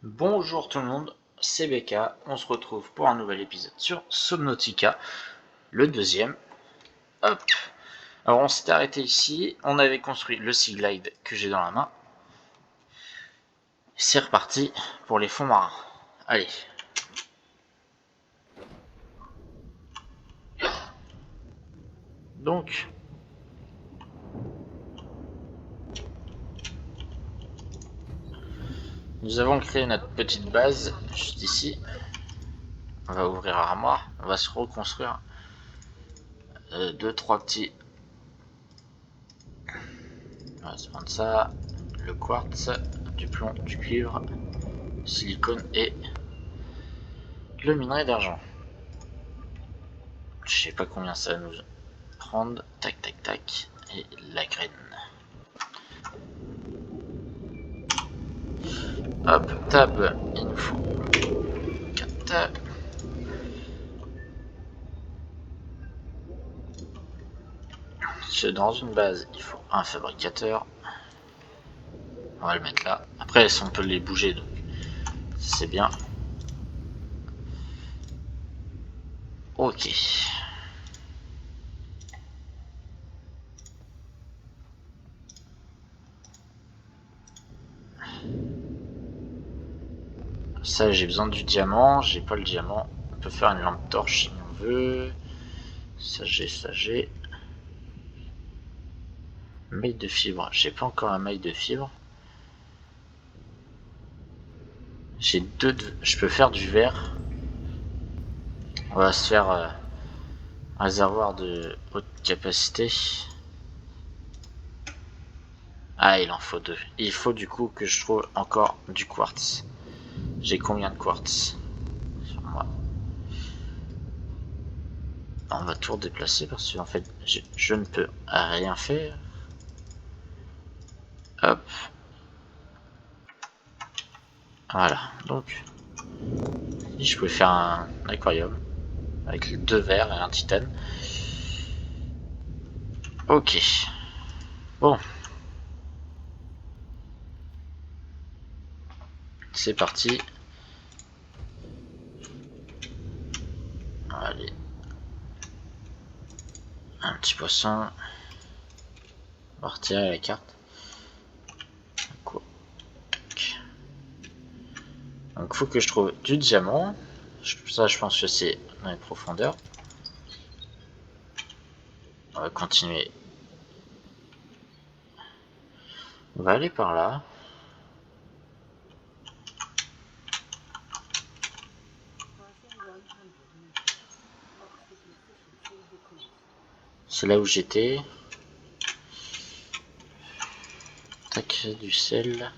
Bonjour tout le monde, c'est BK, on se retrouve pour un nouvel épisode sur Subnautica, le deuxième. Hop. Alors on s'était arrêté ici, on avait construit le Sea Glide que j'ai dans la main. C'est reparti pour les fonds marins. Allez. Donc, nous avons créé notre petite base juste ici. On va ouvrir l'armoire, on va se reconstruire 2-3 petits. On va se prendre ça, le quartz, du plomb, du cuivre, silicone et le minerai d'argent. Je sais pas combien ça va nous prendre. Tac tac tac. Et la graine. Hop, tab, il nous faut 4 tables. Dans une base, il faut un fabricateur. On va le mettre là. Après, on peut les bouger, donc c'est bien. Ok. Ça, j'ai besoin du diamant. J'ai pas le diamant. On peut faire une lampe torche si on veut. Ça, j'ai. Maille de fibre. J'ai pas encore un maille de fibre. J'ai deux. Je peux faire du verre. On va se faire un réservoir de haute capacité. Ah, il en faut deux. Il faut du coup que je trouve encore du quartz. J'ai combien de quartz sur moi? On va tout redéplacer parce qu'en fait, je ne peux rien faire. Hop. Voilà. Donc, si je pouvais faire un aquarium avec deux verres et un titane. Ok. Bon. C'est parti. Allez. Un petit poisson. On va retirer la carte. Quoi? Donc, faut que je trouve du diamant. Ça, je pense que c'est dans les profondeurs. On va continuer. On va aller par là. C'est là où j'étais. Tac, du sel.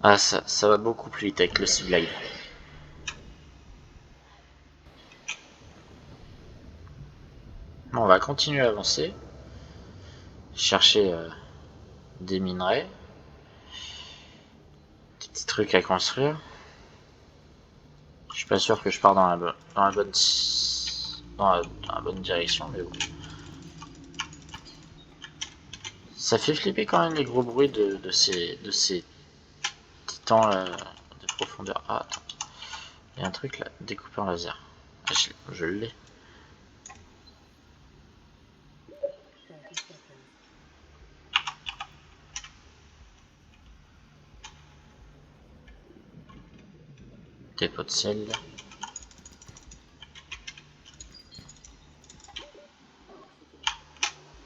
Ah, ça va beaucoup plus vite avec le Sea Glide. Bon, on va continuer à avancer. Chercher des minerais. Des petits trucs à construire. Je suis pas sûr que je pars dans la bonne direction, mais bon. Ça fait flipper quand même les gros bruits de ces titans de profondeur. Ah, attends. Il y a un truc là, découpé en laser. Ah, je l'ai. Des pots de sel.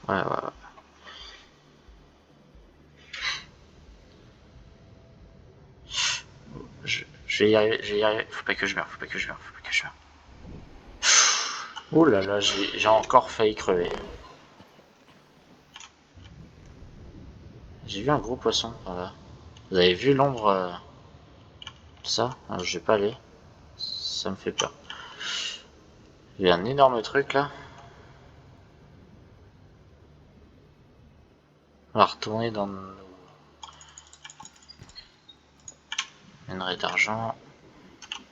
Ouais. Je vais y arriver. Faut pas que je meure. Ouh là là, j'ai encore failli crever. J'ai vu un gros poisson par là. Vous avez vu l'ombre de ça? Je vais pas aller. Ça me fait peur. Il y a un énorme truc là. On va retourner dans nos minerais d'argent.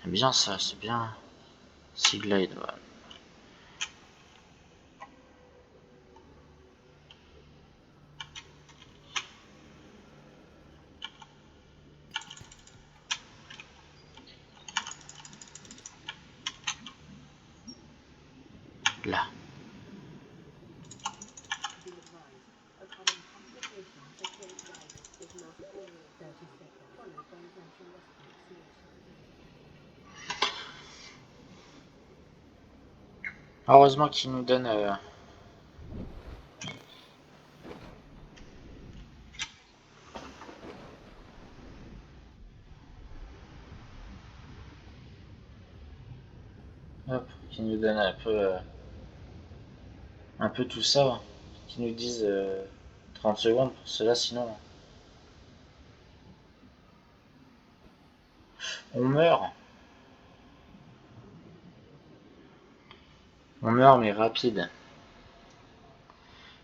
C'est bien ça, c'est bien. Sea Glide, voilà. Là. Heureusement qu'il nous donne qui nous donne un peu tout ça, qui nous disent 30 secondes pour cela, sinon on meurt. On meurt mais rapide.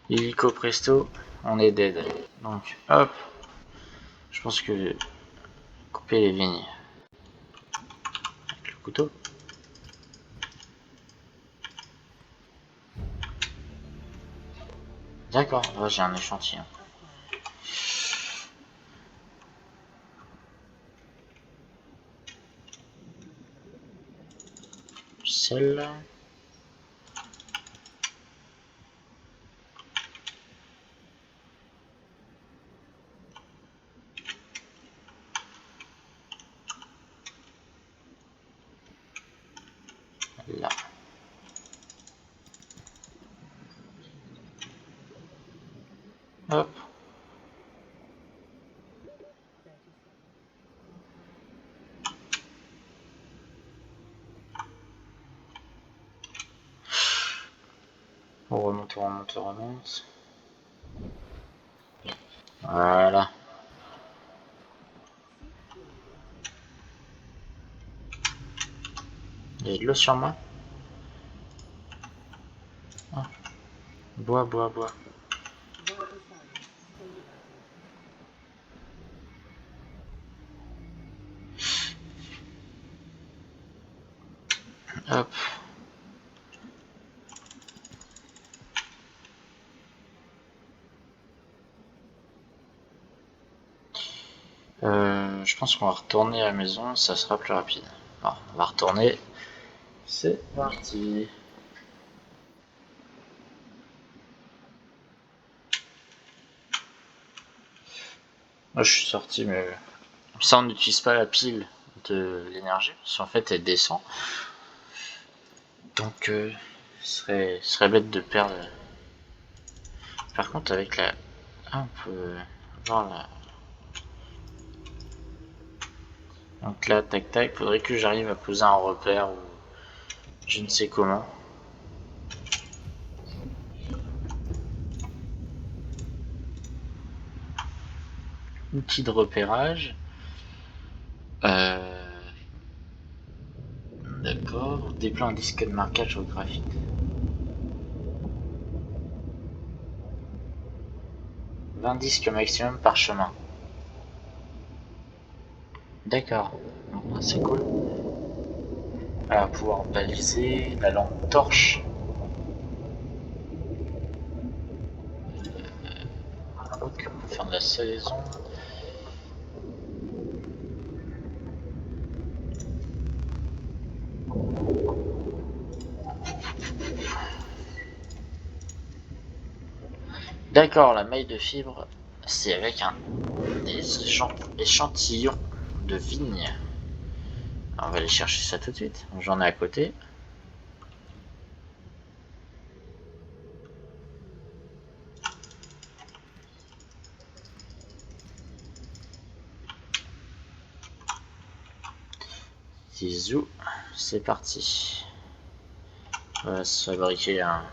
Illico presto, on est dead. Donc hop, je pense que couper les vignes avec le couteau. D'accord, là j'ai un échantillon. Celle-là. Là. Hop. On remonte, on remonte, on remonte. Voilà. Il y a de l'eau sur moi. Ah. Bois, bois, bois. Hop. Je pense qu'on va retourner à la maison, ça sera plus rapide. Alors, on va retourner. C'est parti. Moi je suis sorti, mais ça on n'utilise pas la pile de l'énergie, parce qu'en fait elle descend. Donc ce serait bête de perdre. Par contre avec la... Ah, on peut voir la... Donc là, tac tac, faudrait que j'arrive à poser un repère ou je ne sais comment. Outil de repérage. D'accord. Déploie un disque de marquage géographique. 20 disques maximum par chemin. D'accord. Bon, c'est cool. On va pouvoir baliser la lampe torche. Ok, on peut faire de la salaison. D'accord, la maille de fibre, c'est avec un échantillon de vigne. Alors, on va aller chercher ça tout de suite. J'en ai à côté. Zizou, c'est parti. On va se fabriquer un...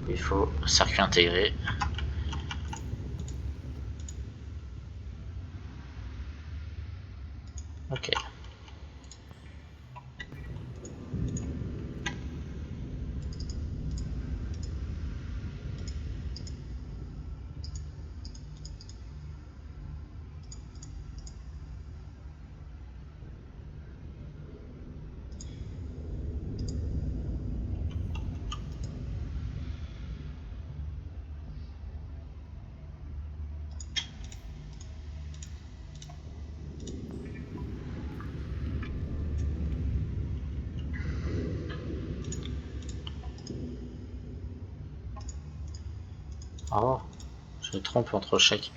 Il faut circuit intégré. Ok. Oh, je me trompe entre chaque.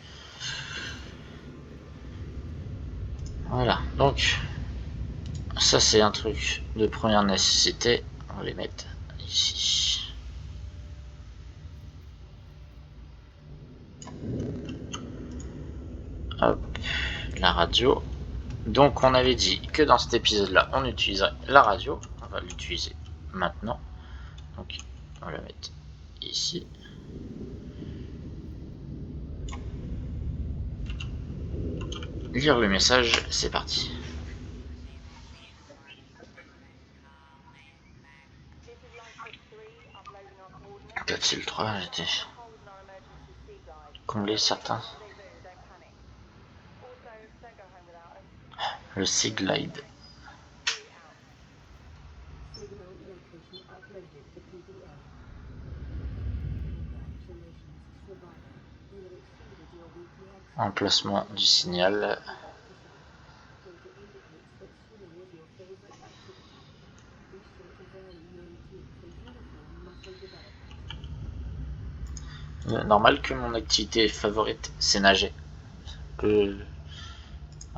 Voilà, donc ça c'est un truc de première nécessité. On va les mettre ici. Hop, la radio. Donc on avait dit que dans cet épisode là on utiliserait la radio. On va l'utiliser maintenant. Donc on va la mettre ici. Lire le message, c'est parti. Qu'a-t-il 3 j'étais comblé certains. Le Sea Glide. Emplacement du signal. Normal que mon activité favorite c'est nager. Un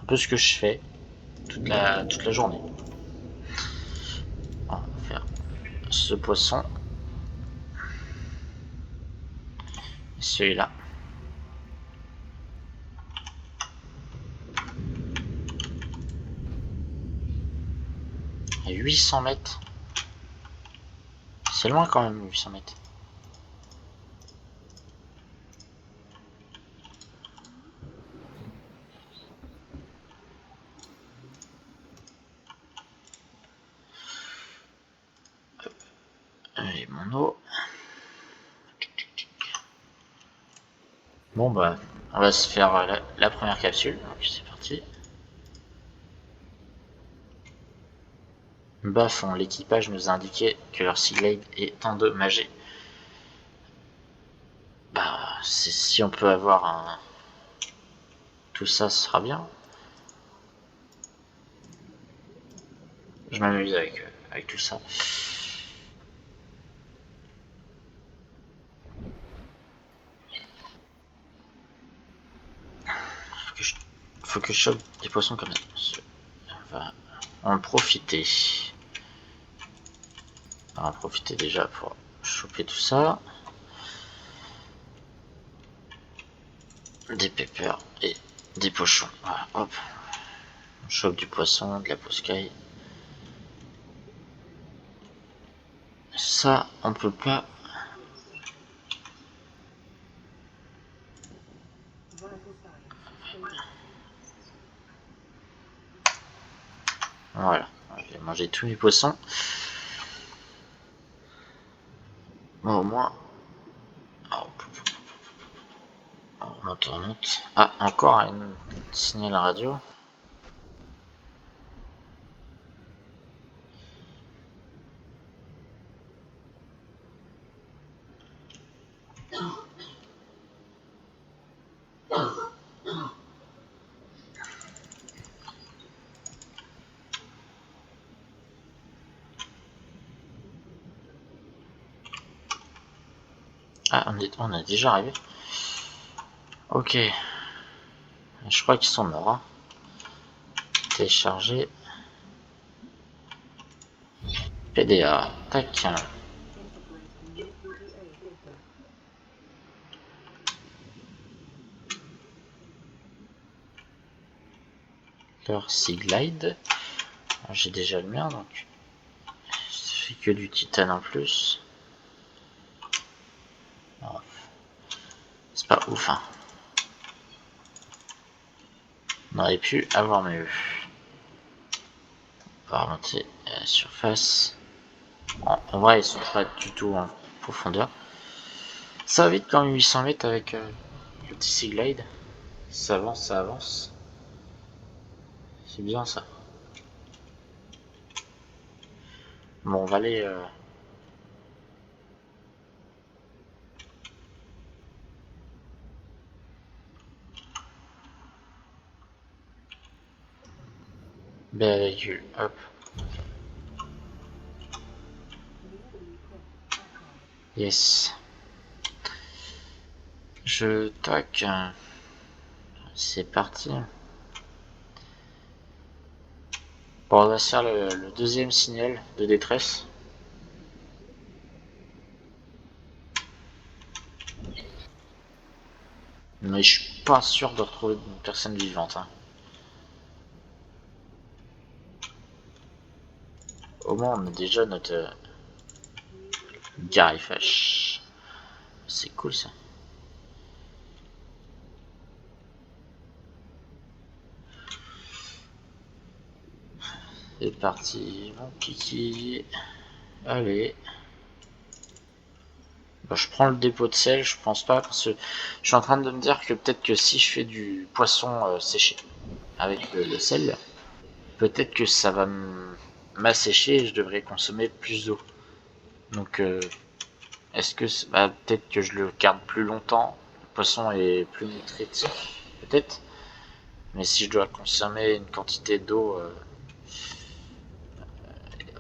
peu ce que je fais toute la journée. On va faire ce poisson. Et celui-là. À 800 mètres. C'est loin quand même, 800 mètres. Allez, mon eau. Bon bah, on va se faire la première capsule. Donc c'est parti. Bas fond, l'équipage nous a indiqué que leur Sea Glide est endommagé. Bah, si on peut avoir un... Tout ça, ce sera bien. Je m'amuse avec tout ça. Faut que je chope des poissons comme ça. On va en profiter. On va en profiter déjà pour choper tout ça. Des pépères et des pochons. Voilà, hop. On chope du poisson, de la pouscaille. Ça, on peut pas. Voilà, je vais manger tous mes poissons. Bon, au moins. On monte. Ah, encore un signal radio. Ah, on est déjà arrivé. Ok. Je crois qu'ils sont morts. Hein. Télécharger. PDA. Tac. Leur Sea Glide. J'ai déjà le mien donc. Ça fait que du titane en plus. C'est pas ouf. Hein. On aurait pu avoir mieux. On va remonter à la surface. En vrai, ils sont pas du tout en profondeur. Ça va vite quand même 800 mètres avec le petit Sea Glide. Ça avance, ça avance. C'est bien ça. Bon, on va aller... véhicule, hop. Yes. Je tac. C'est parti. Bon, on va se faire le deuxième signal de détresse. Mais je suis pas sûr de retrouver une personne vivante. Hein. Au moins, on a déjà notre Garifash. C'est cool ça. C'est parti, mon kiki. Allez. Bah, je prends le dépôt de sel, je pense pas, parce que je suis en train de me dire que peut-être que si je fais du poisson séché avec le sel, peut-être que ça va m'assécher et je devrais consommer plus d'eau. Donc, est-ce que bah, peut-être que je le garde plus longtemps, le poisson est plus nutritif, peut-être. Mais si je dois consommer une quantité d'eau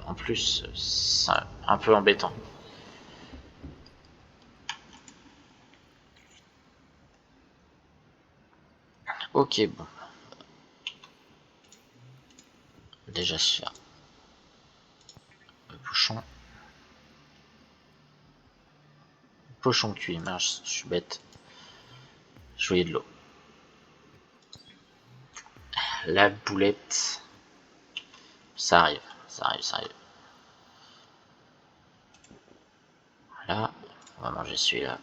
en plus, c'est un peu embêtant. Ok, bon. Déjà se faire le pochon. Pochon cuit, mince, je suis bête. Je voyais de l'eau. La boulette. Ça arrive, ça arrive, ça arrive. Voilà, on va manger celui-là.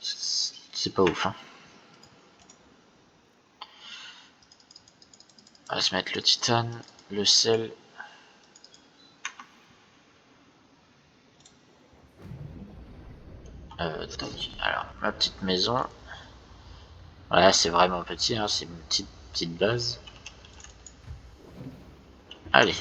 C'est pas ouf, hein. On va se mettre le titane, le sel. Alors, ma petite maison. Voilà, c'est vraiment petit, hein, c'est une petite base. Allez.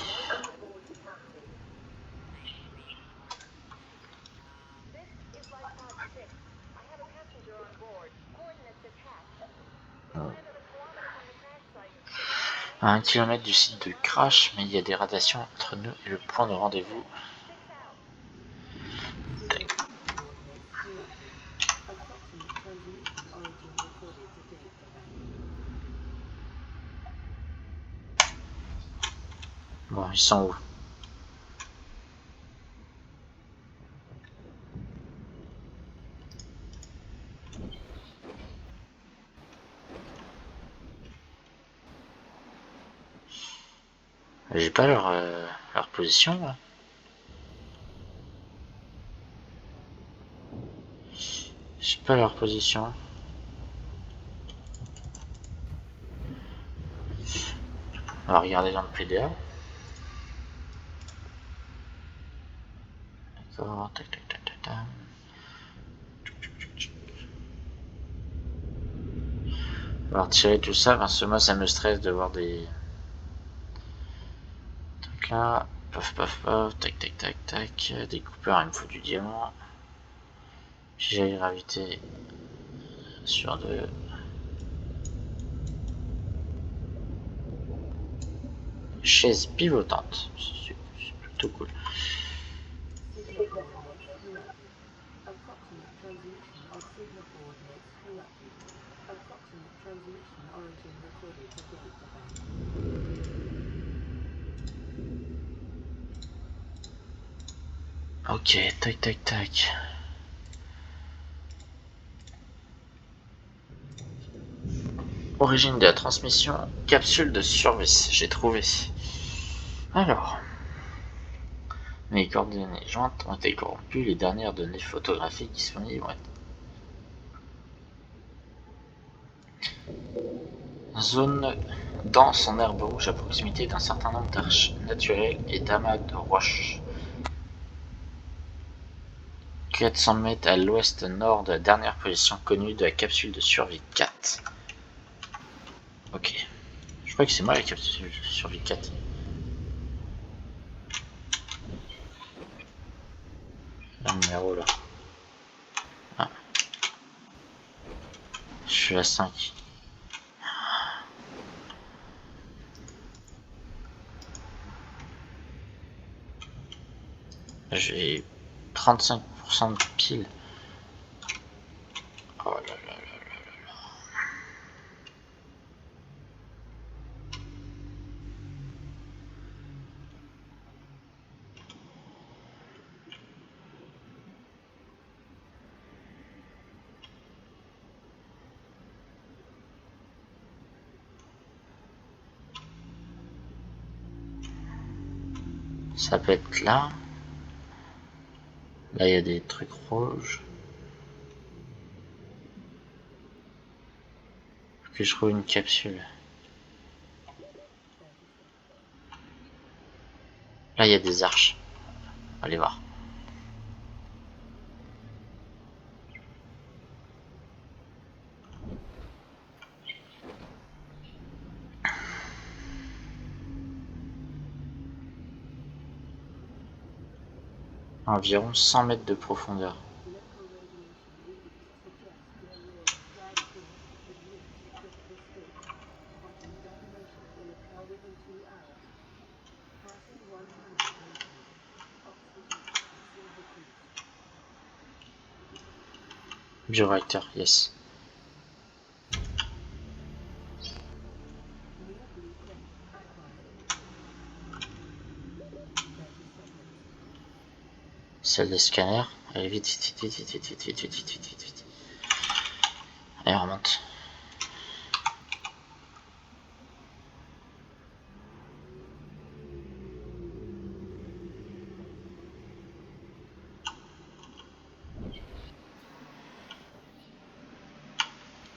À 1 km du site de crash, mais il y a des radiations entre nous et le point de rendez-vous. Bon, ils sont où? J'ai pas leur position là. J'ai pas leur position. On va regarder dans le PDA. D'accord, tac tac tac tac tac. On va retirer tout ça parce que moi ça me stresse de voir des. Donc là, paf paf paf, tac tac tac tac. Découpeur, il me faut du diamant. J'ai gravité sur deux. Chaise pivotante. C'est plutôt cool. Ok, tac tac tac. Origine de la transmission, capsule de survie, j'ai trouvé. Alors, les coordonnées jointes ont été corrompues, les dernières données photographiques disponibles ont été... Zone dense en herbe rouge à proximité d'un certain nombre d'arches naturelles et d'amas de roches. 400 mètres à l'ouest-nord de la dernière position connue de la capsule de survie 4. Ok. Je crois que c'est moi la capsule de survie 4. Un numéro là. Ah. Je suis à 5. J'ai 35% de pile. Oh là Ça peut être là. Là, il y a des trucs rouges. Faut que je trouve une capsule. Là, il y a des arches. Allez voir. Environ 100 mètres de profondeur. Bioréacteur, yes. Celle des scanners. Allez, vite, vite, vite, vite, vite, vite, vite, vite, vite, vite, vite. Allez, on remonte.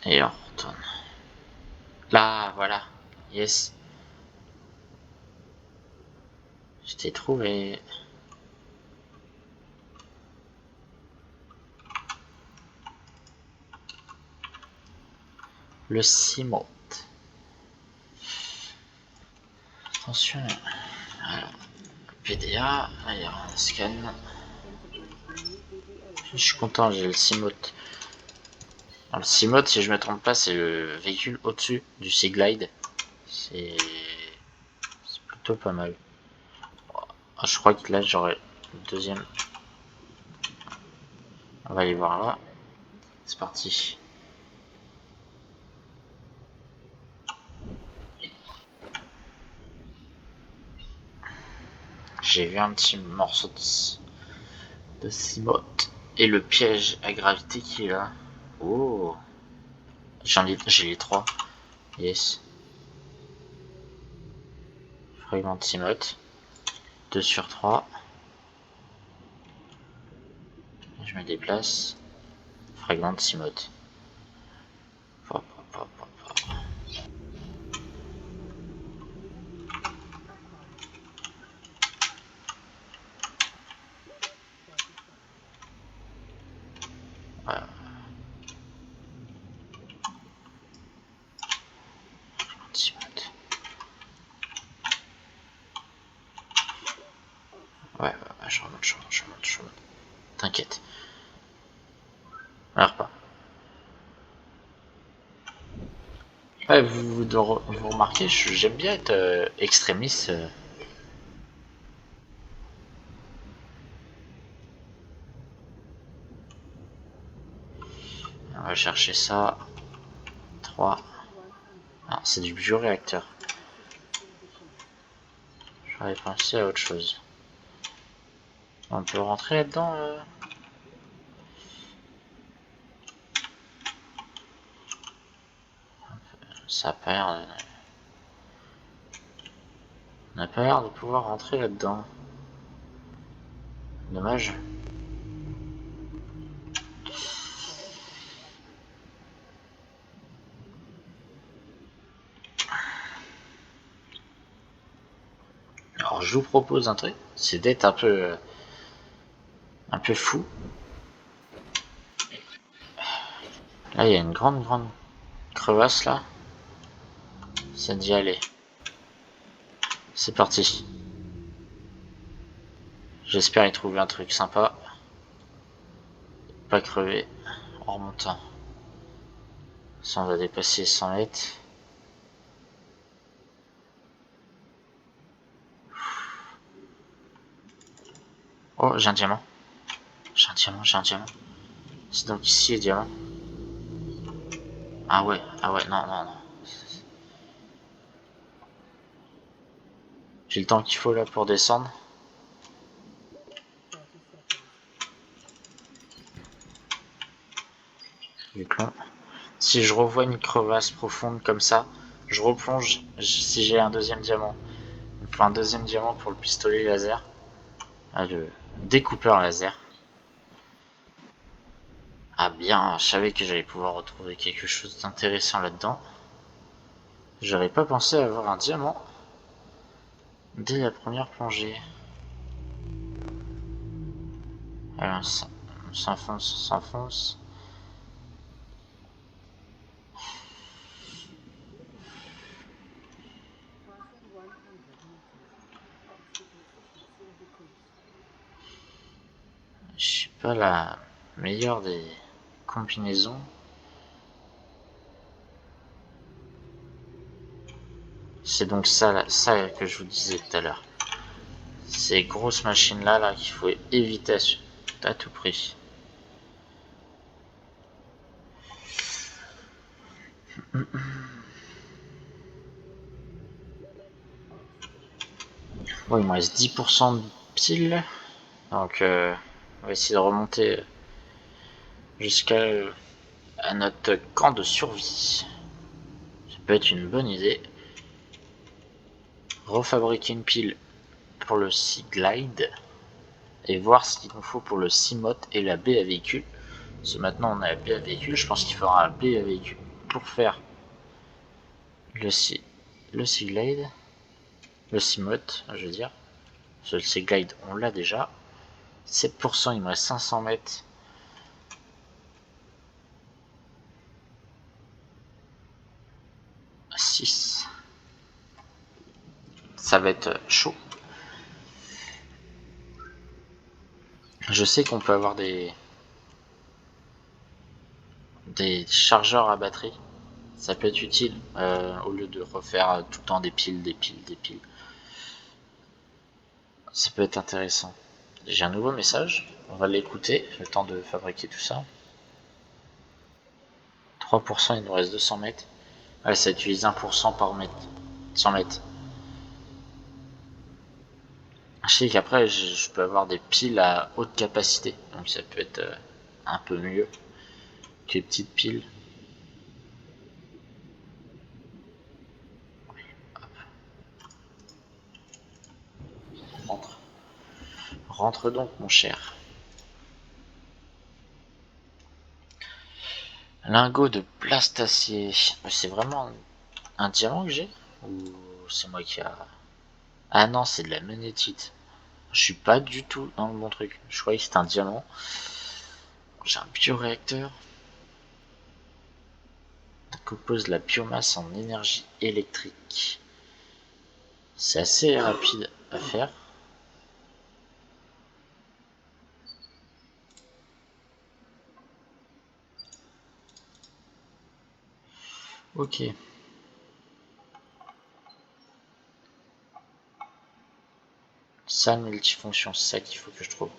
Et on retourne. Là, voilà. Yes. Je t'ai trouvé. Le ciment. Attention. Voilà. PDA. Allez, on scanne. Je suis content, j'ai le Seamoth. Le Seamoth, si je me trompe pas, c'est le véhicule au-dessus du Sea Glide. C'est plutôt pas mal. Je crois que là, j'aurai le deuxième. On va aller voir là. C'est parti. J'ai vu un petit morceau de Seamoth. Et le piège à gravité qui est là. Oh, j'ai les trois. Yes. Fragment de Seamoth. 2 sur 3. Je me déplace. Fragment de Seamoth. Hop, hop, hop, hop, hop. Voilà. Seamoth. Ouais, je remonte, je remonte, je remonte, je remonte. T'inquiète. Alors pas. Ouais, vous remarquez, j'aime bien être extrémiste. On va chercher ça. 3. Ah, c'est du bioréacteur. J'aurais pensé à autre chose. On peut rentrer là-dedans Ça a pas l'air... On n'a pas l'air de pouvoir rentrer là-dedans. Dommage. Alors je vous propose un truc, c'est d'être un peu fou. Là il y a une grande crevasse là. Ça dit aller. C'est parti. J'espère y trouver un truc sympa. Pas crever en remontant. Ça on va dépasser 100 mètres. Oh, j'ai un diamant. J'ai un diamant. C'est donc ici le diamant. Ah ouais, non, non, non. J'ai le temps qu'il faut là pour descendre. Du coup, si je revois une crevasse profonde comme ça, je replonge si j'ai un deuxième diamant. Il me faut un deuxième diamant pour le pistolet laser. Ah, le découpeur laser. Ah bien, je savais que j'allais pouvoir retrouver quelque chose d'intéressant là-dedans. J'aurais pas pensé avoir un diamant dès la première plongée. Alors, on s'enfonce. Je suis pas la meilleure des combinaisons. C'est donc ça que je vous disais tout à l'heure. Ces grosses machines là qu'il faut éviter à tout prix. Bon, il me reste 10% de piles. Donc on va essayer de remonter jusqu'à notre camp de survie. Ça peut être une bonne idée. Refabriquer une pile pour le Sea Glide et voir ce qu'il nous faut pour le Seamot et la baie à véhicule. Parce que maintenant on a la baie à véhicule, je pense qu'il faudra la baie à véhicule pour faire le Sea Glide, le Seamot, je veux dire. Le Sea Glide on l'a déjà. 7%, il me reste 500 mètres. À 6. Ça va être chaud. Je sais qu'on peut avoir des chargeurs à batterie. Ça peut être utile au lieu de refaire tout le temps des piles. Ça peut être intéressant. J'ai un nouveau message. On va l'écouter. Le temps de fabriquer tout ça. 3%, il nous reste 200 mètres. Ouais, ça utilise 1% par mètre. 100 mètres. Je sais qu'après, je peux avoir des piles à haute capacité. Donc ça peut être un peu mieux que les petites piles. Rentre donc, mon cher. Lingot de plastacier. C'est vraiment un diamant que j'ai? Ou c'est moi qui a... Ah non, c'est de la magnétite. Je suis pas du tout dans le bon truc. Je croyais que c'était un diamant. J'ai un bioréacteur. Compose la biomasse en énergie électrique. C'est assez rapide à faire. Ok. Salle multifonction, c'est ça qu'il faut que je trouve.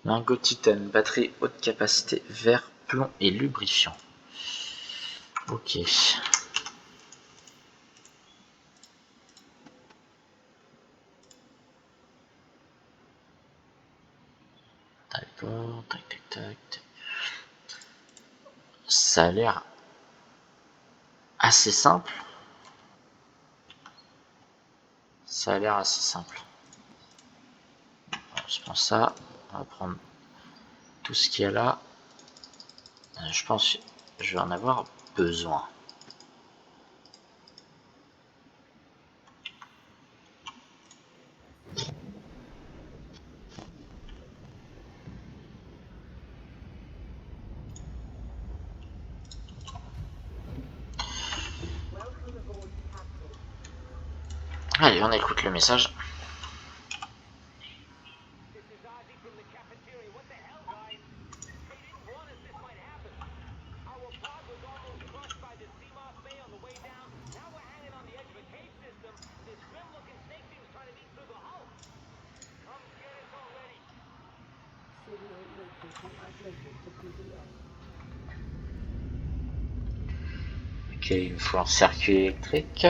Lingot titane, batterie haute capacité, verre, plomb et lubrifiant. Ok. D'accord, tac. Ça a l'air assez simple. Je prends ça. On va prendre tout ce qu'il y a là. Je pense que je vais en avoir besoin. Allez, on écoute le message. Ok, il me faut un circuit électrique.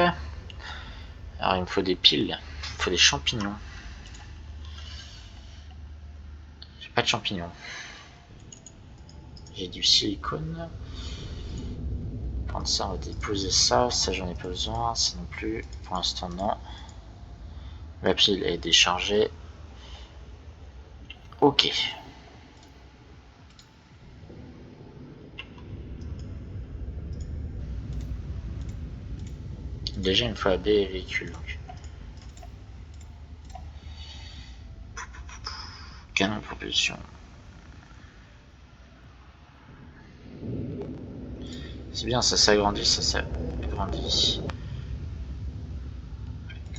Alors il me faut des piles, il me faut des champignons. J'ai pas de champignons. J'ai du silicone. Prendre ça, on va déposer ça. Ça j'en ai pas besoin, ça non plus. Pour l'instant non. La pile est déchargée. Ok. Déjà une fois des véhicules. Donc. Canon propulsion. C'est bien, ça s'agrandit, ça s'agrandit.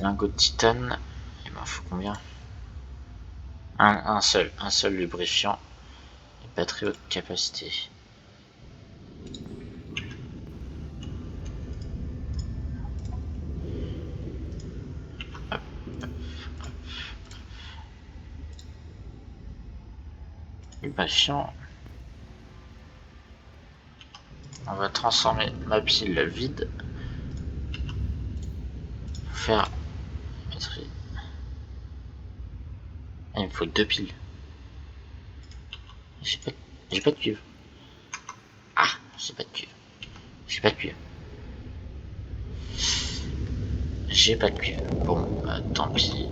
Lingot de titane. Il m'en faut combien? Un seul lubrifiant. Et batterie haute capacité. Lubrifiant. On va transformer ma pile vide. Faire batterie. Ah, il me faut 2 piles. J'ai pas de cuivre. Ah, j'ai pas de cuivre. J'ai pas de cuivre. J'ai pas de cuivre. Bon, tant pis.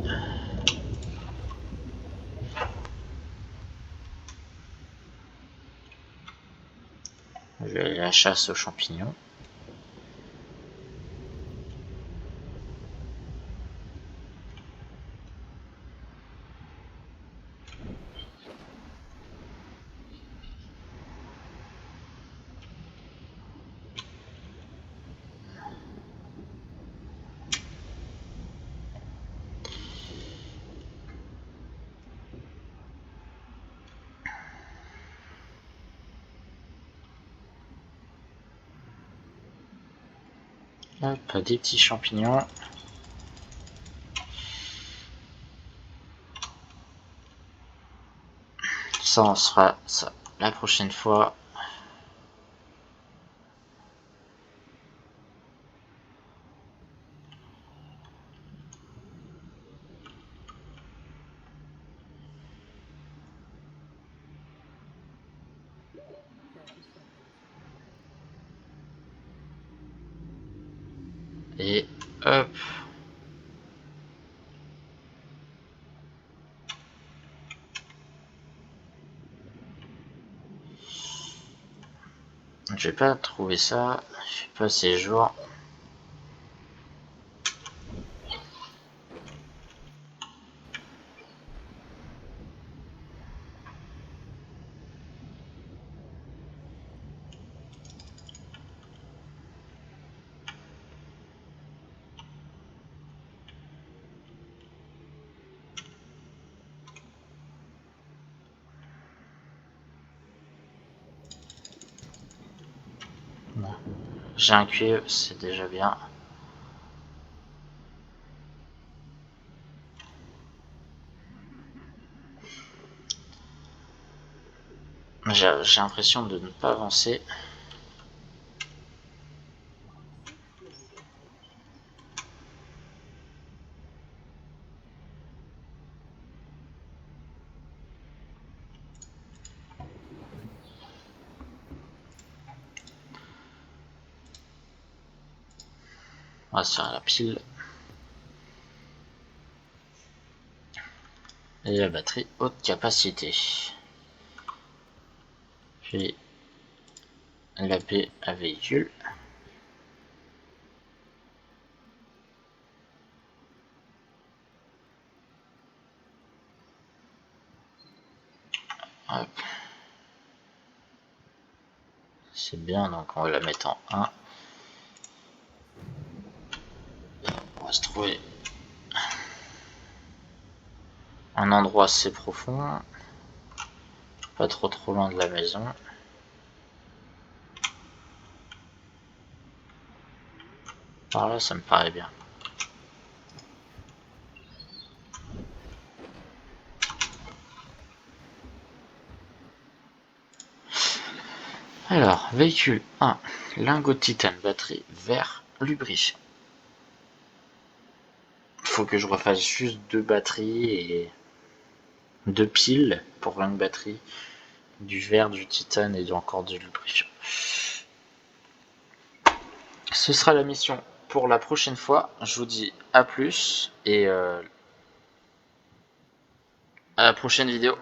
Je vais aller à la chasse aux champignons. Hop, des petits champignons. Ça, on sera ça la prochaine fois. Et hop. Je vais pas trouver ça. Je sais pas ces jours. J'ai un cuivre, c'est déjà bien. J'ai l'impression de ne pas avancer. On va se faire la pile. Et la batterie haute capacité. Puis la paix à véhicule. Hop. C'est bien, donc on va la mettre en 1. On va se trouver un endroit assez profond. Pas trop loin de la maison. Par là, ça me paraît bien. Alors, véhicule 1. Lingot de titane, batterie, vert, lubrifiant. Faut que je refasse juste 2 batteries et 2 piles pour une batterie. Du verre, du titane et encore du lubrifiant. Ce sera la mission pour la prochaine fois. Je vous dis à plus et À la prochaine vidéo.